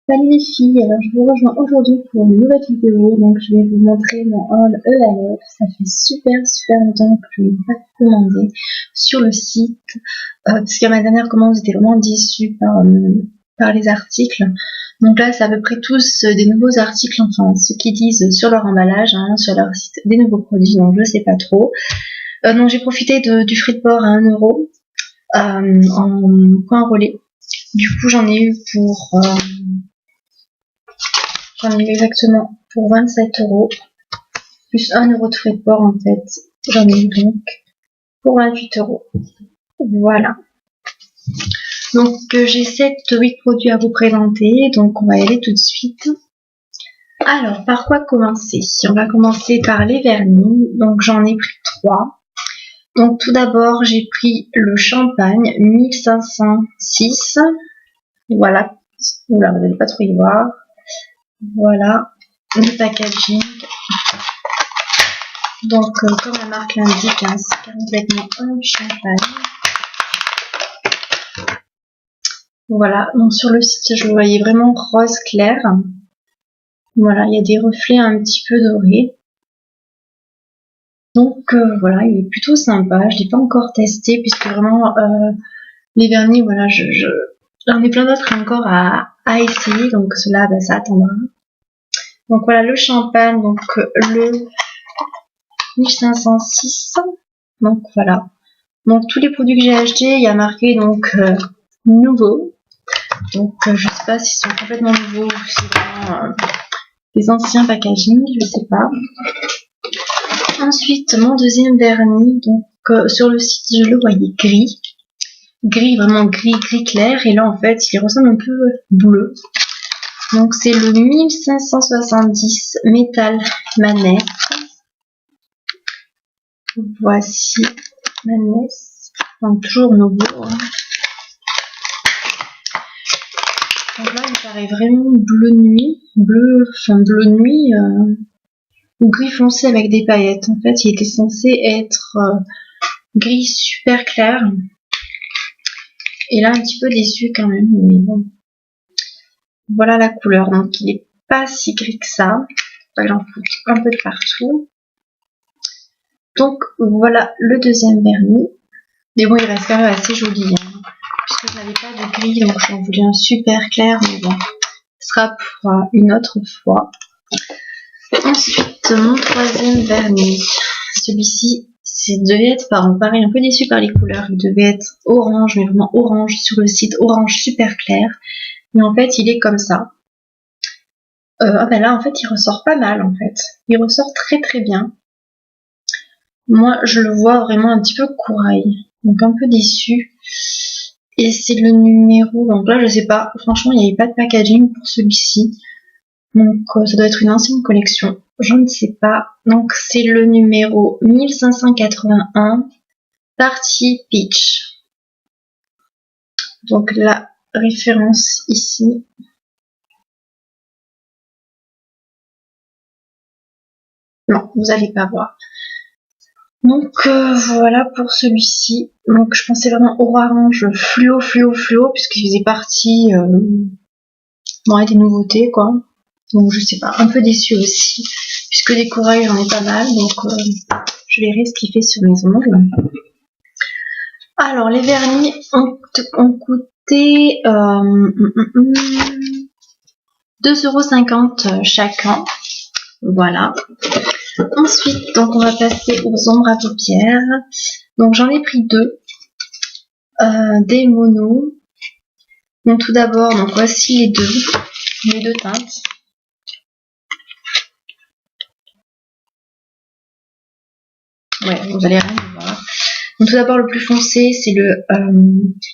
Salut les filles, alors je vous rejoins aujourd'hui pour une nouvelle vidéo. Donc je vais vous montrer mon haul ELF. Ça fait super longtemps que je ne l'ai pas commandé sur le site, parce qu'à ma dernière commande j'étais vraiment déçue par les articles. Donc là c'est à peu près tous des nouveaux articles, enfin ceux qui disent sur leur emballage, hein, sur leur site, des nouveaux produits, donc je sais pas trop. Donc j'ai profité du frais de port à 1 euro en coin relais. Du coup j'en ai eu exactement pour 27 euros, plus 1 euro de frais de port en fait. J'en ai eu donc pour 28 euros. Voilà. Donc j'ai 8 produits à vous présenter, donc on va y aller tout de suite. Alors, par quoi commencer? On va commencer par les vernis, donc j'en ai pris 3. Donc tout d'abord, j'ai pris le champagne 1506. Voilà. Oula, vous n'allez pas trop y voir. Voilà le packaging. Donc comme la marque l'indique, hein, c'est complètement un champagne. Voilà, donc sur le site je le voyais vraiment rose clair. Voilà, il y a des reflets un petit peu dorés. Donc voilà, il est plutôt sympa. Je ne l'ai pas encore testé puisque vraiment les vernis, voilà, j'en ai plein d'autres encore à essayer. Donc cela, ben, ça attendra. Donc voilà le champagne, donc le 1506. Donc voilà. Donc tous les produits que j'ai achetés, il y a marqué donc nouveau. Donc je sais pas s'ils sont complètement nouveaux ou si c'est vraiment des anciens packaging, je sais pas. Ensuite mon deuxième vernis, donc sur le site je le voyais gris. Gris, vraiment gris clair, et là en fait il ressemble un peu bleu. Donc c'est le 1570 métal manette. Voici manette, donc toujours nouveau. Hein. Donc là il me paraît vraiment bleu nuit, bleu nuit ou gris foncé avec des paillettes. En fait il était censé être gris super clair. Et là un petit peu déçu quand même, mais bon. Voilà la couleur, donc il n'est pas si gris que ça. J'en fous un peu de partout. Donc voilà le deuxième vernis. Mais bon, il reste quand même assez joli. Hein, puisque je n'avais pas de gris, donc j'en voulais un super clair. Mais bon, ce sera pour une autre fois. Ensuite, mon troisième vernis. Celui-ci, devait être pareil, un peu déçu par les couleurs. Il devait être orange, mais vraiment orange sur le site, orange super clair. Mais en fait, il est comme ça. Ben là, en fait, il ressort pas mal, en fait. Il ressort très bien. Moi, je le vois vraiment un petit peu corail. Donc, un peu déçu. Et c'est le numéro... Donc là, je sais pas. Franchement, il n'y avait pas de packaging pour celui-ci. Donc, ça doit être une ancienne collection. Je ne sais pas. Donc, c'est le numéro 1581. Party Peach. Donc, la référence ici... Non, vous n'allez pas voir. Donc voilà pour celui-ci. Donc je pensais vraiment au orange fluo puisqu'il faisait partie des nouveautés quoi. Donc je sais pas, un peu déçue aussi puisque des corails j'en ai pas mal, donc je verrai ce qu'il fait sur mes ongles. Alors les vernis ont coûté 2,50 € chacun. Voilà. Ensuite, donc on va passer aux ombres à paupières. Donc j'en ai pris 2, des monos. Donc tout d'abord, donc voici les deux teintes. Ouais, vous allez rien voir. Donc tout d'abord le plus foncé, c'est le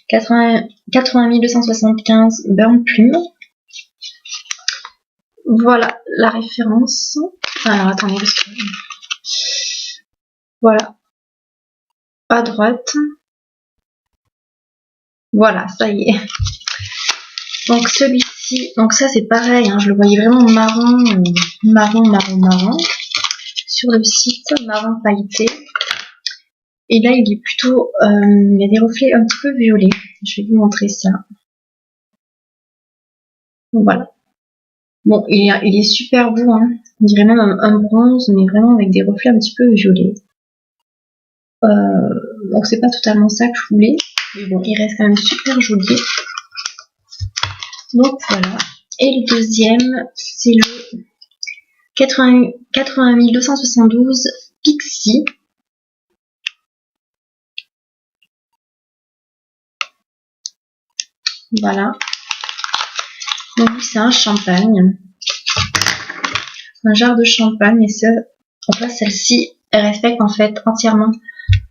80 275 Burn Plume. Voilà la référence. Alors attendez, parce que... Voilà. À droite. Voilà, ça y est. Donc celui-ci, donc ça c'est pareil, hein, je le voyais vraiment marron. Sur le site, marron pailleté. Et là il est plutôt, il y a des reflets un petit peu violets. Je vais vous montrer ça. Voilà. Bon, il est super beau, hein. On dirait même un bronze, mais vraiment avec des reflets un petit peu violets. Donc c'est pas totalement ça que je voulais, mais bon, il reste quand même super joli. Donc voilà. Et le deuxième, c'est le 80 272 Pixie. Voilà. Donc c'est un champagne. Un jarre de champagne. Et ça, en fait, celle-ci, elle respecte en fait entièrement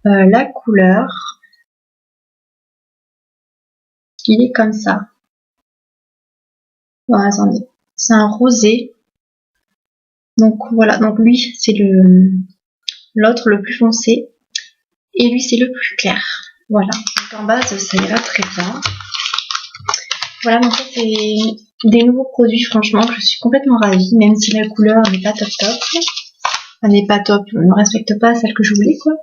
la couleur. Il est comme ça. Bon, attendez. C'est un rosé. Donc voilà. Donc lui, c'est l'autre le plus foncé. Et lui, c'est le plus clair. Voilà. Donc en base, ça ira très bien. Voilà, donc ça, c'est des nouveaux produits, franchement, que je suis complètement ravie, même si la couleur n'est pas top top. Elle n'est pas top, ne respecte pas celle que je voulais, quoi.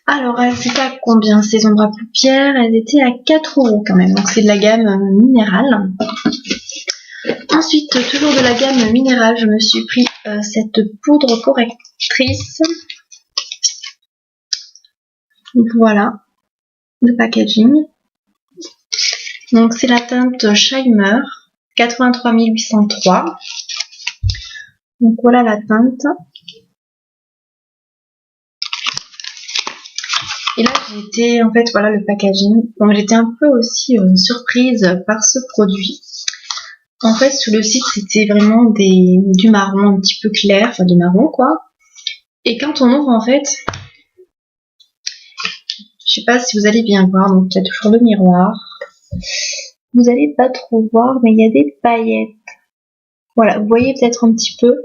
Alors, elles étaient à combien ces ombres à paupières? Elles étaient à 4 € quand même, donc c'est de la gamme minérale. Ensuite, toujours de la gamme minérale, je me suis pris cette poudre correctrice. Voilà, le packaging. Donc c'est la teinte Shimer 83 803. Donc voilà la teinte. Et là j'étais en fait voilà le packaging. Donc j'étais un peu aussi surprise par ce produit. En fait sur le site c'était vraiment du marron un petit peu clair, enfin du marron quoi. Et quand on ouvre en fait, je sais pas si vous allez bien voir, donc il y a toujours le miroir. Vous allez pas trop voir, mais il y a des paillettes. Voilà, vous voyez peut-être un petit peu.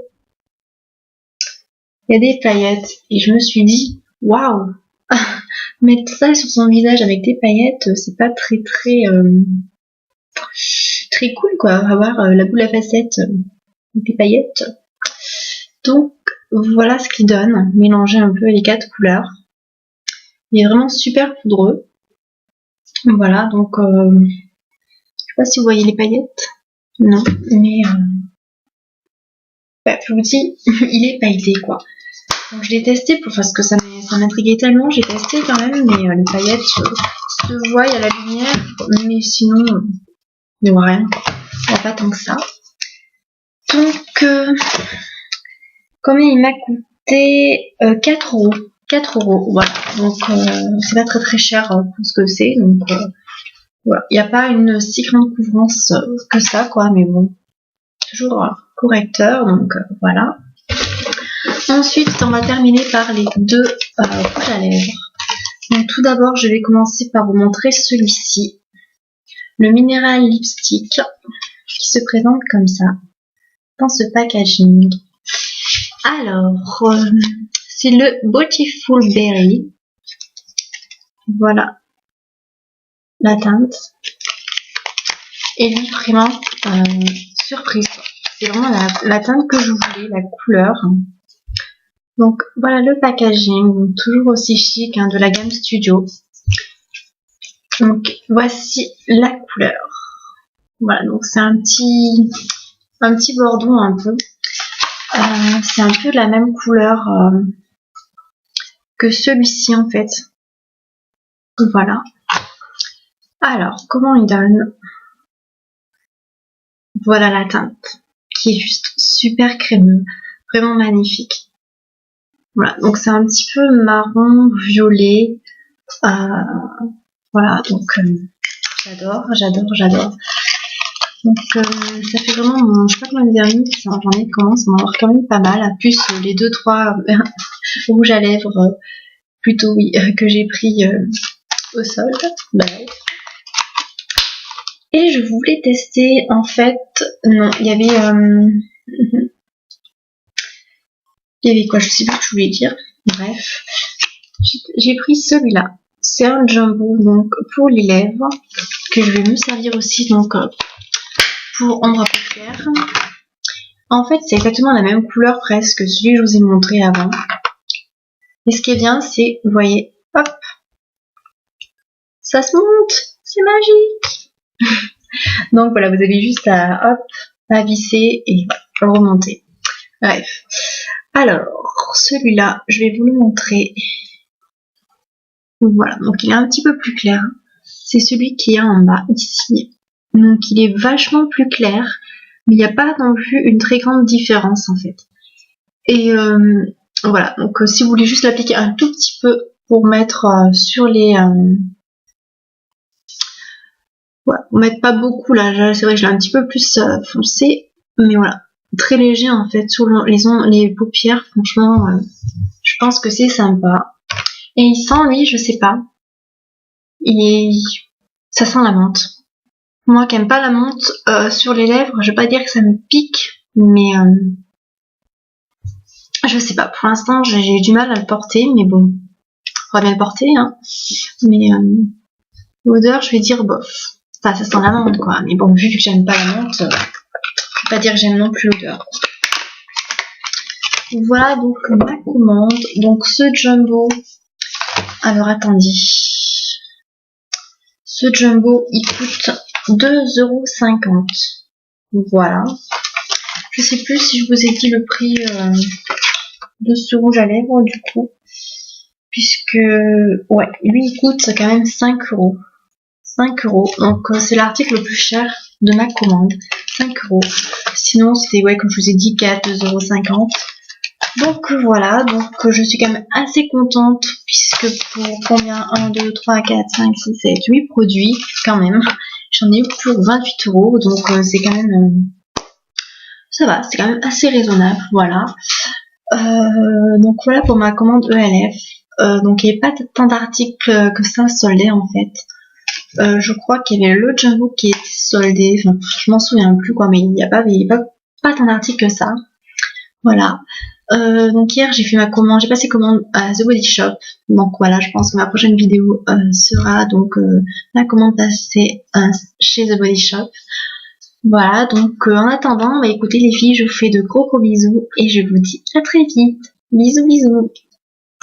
Il y a des paillettes. Et je me suis dit, waouh, mettre ça sur son visage avec des paillettes, c'est pas très cool quoi. Avoir la boule à facettes avec des paillettes. Donc voilà ce qu'il donne. Mélanger un peu les 4 couleurs. Il est vraiment super poudreux. Voilà, donc je sais pas si vous voyez les paillettes. Non, mais je vous dis, il est pailleté quoi. Donc je l'ai testé parce que ça m'intriguait tellement, j'ai testé quand même, mais les paillettes se voient à la lumière, mais sinon il n'y voit rien, il n'y a pas tant que ça. Donc combien il m'a coûté 4 €. 4 €, voilà. Donc c'est pas très cher pour ce que c'est, donc voilà. Il n'y a pas une si grande couvrance que ça, quoi, mais bon, toujours correcteur, donc voilà. Ensuite, on va terminer par les 2 rouges à lèvres. Donc tout d'abord, je vais commencer par vous montrer celui-ci, le Mineral Lipstick, qui se présente comme ça, dans ce packaging. Alors, c'est le Beautiful Berry. Voilà la teinte. Et lui, vraiment, surprise. C'est vraiment la teinte que je voulais, la couleur. Donc voilà le packaging, toujours aussi chic, hein, de la gamme Studio. Donc voici la couleur. Voilà, donc c'est un petit bordeaux un peu. C'est un peu la même couleur que celui-ci en fait. Voilà. Alors, comment il donne? Voilà la teinte, qui est juste super crémeux, vraiment magnifique. Voilà, donc c'est un petit peu marron, violet. Voilà, donc j'adore. Donc ça fait vraiment, je sais pas combien de vernis, j'en ai commence à en avoir quand même pas mal. À plus les 2-3 rouges à lèvres, plutôt oui, que j'ai pris au sol. Bref. Et je voulais tester, en fait, non, il y avait quoi, je sais pas ce que je voulais dire. Bref, j'ai pris celui-là. C'est un jumbo, donc pour les lèvres, que je vais me servir aussi donc pour ombre à paupières. En fait, c'est exactement la même couleur presque que celui que je vous ai montré avant. Et ce qui est bien, c'est, vous voyez, hop, ça se monte, c'est magique. Donc voilà, vous avez juste à à visser et le remonter. Bref. Alors, celui-là, je vais vous le montrer. Voilà, donc il est un petit peu plus clair. C'est celui qui est en bas, ici. Donc il est vachement plus clair, mais il n'y a pas non plus une très grande différence en fait. Et voilà, donc si vous voulez juste l'appliquer un tout petit peu pour mettre sur les... voilà, pour mettre pas beaucoup là, c'est vrai que je l'ai un petit peu plus foncé, mais voilà, très léger en fait sur les paupières, franchement, je pense que c'est sympa. Et il sent, lui, je sais pas, ça sent la menthe. Moi qui aime pas la menthe sur les lèvres, je vais pas dire que ça me pique, mais je sais pas, pour l'instant j'ai du mal à le porter, mais bon, faudra bien le porter, hein. Mais l'odeur, je vais dire bof. Ça sent la menthe quoi, mais bon, vu que j'aime pas la menthe, je vais pas dire que j'aime non plus l'odeur. Voilà donc ma commande. Donc ce jumbo, alors attendez, ce jumbo il coûte 2,50 €. Voilà. Je sais plus si je vous ai dit le prix de ce rouge à lèvres du coup. Puisque, ouais, lui il coûte quand même 5 €. 5 €. Donc c'est l'article le plus cher de ma commande. 5 €. Sinon c'était, ouais, comme je vous ai dit, 2,50 €. Donc voilà, donc je suis quand même assez contente puisque pour combien 1, 2, 3, 4, 5, 6, 7, 8 produits quand même. J'en ai eu pour 28 €, donc c'est quand même... ça va, c'est quand même assez raisonnable, voilà. Donc voilà pour ma commande ELF. Donc il n'y avait pas tant d'articles que ça soldés en fait. Je crois qu'il y avait le jumbo qui était soldé, enfin je m'en souviens plus quoi, mais il n'y a pas tant d'articles que ça. Voilà. Donc hier j'ai fait ma commande, j'ai passé commande à The Body Shop. Donc voilà, je pense que ma prochaine vidéo sera donc ma commande passée chez The Body Shop. Voilà, donc en attendant, bah écoutez les filles, je vous fais de gros bisous et je vous dis à très vite. Bisous bisous.